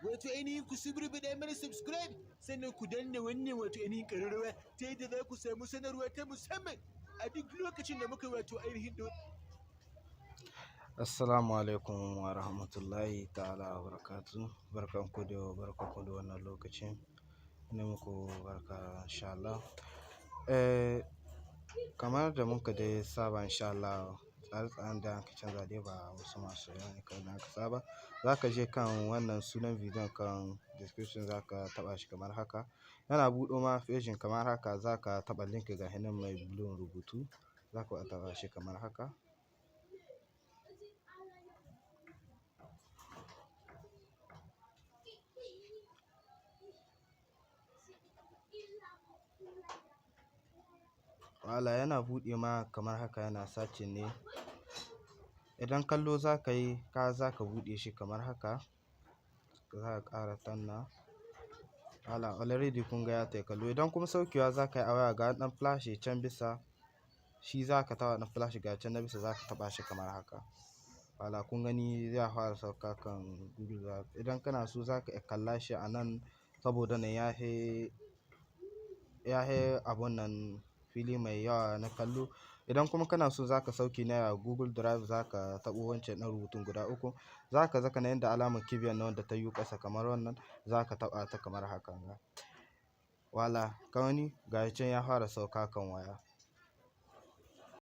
wato ainihin ku suburbuɗa mana subscribe, sannan ku danna wannan wato ainihin ƙararrawa ta yadda za ku samu sanarwa ta musamman a duk lokacin da muka wato ainihin Assalamu alaikum wa rahmatullahi ta'ala wa barakatuh. Barkanku da wannan lokacin. Ina muku barka insha Allah. Kamar da muka dai saba insha Allah, tsare-tsaren da aka canza dai ba wasu masu yawa ne kawai aka saba. Za ka je kan wannan sunan bidiyon kan description, za ka taɓa shi kamar haka. Yana buɗo ma fejin kamar haka, za ka taɓa link ga hinan mai bulun rubutu, za ka taɓa shi kamar haka. Wala yana buɗe ma kamar haka, yana searching ne. Idan kallo za ka yi, za ka buɗe shi kamar haka, za ka ƙara tanna. Wala already kun ga ya tayi kallo. Idan kuma saukewa za ka yi a waya, ga ɗan flash can bisa, shi za ka taɓa ɗan flash ga can na bisa, za ka taɓa shi kamar haka. Wala kun gani zai fara sauka kan Google Drive. Idan kana so za ka kalla shi a nan, saboda nan ya yi abun nan fili mai yawa na kallo. Idan kuma kana so za ka sauke ne a Google Drive, za ka taɓo wancan ɗan rubutun guda uku, za ka zaka na yanda alamar kibiyar nan wanda ta yi ƙasa kamar wannan, za ka taɓa ta kamar haka. Wala ka gani ga can ya fara sauka kan waya.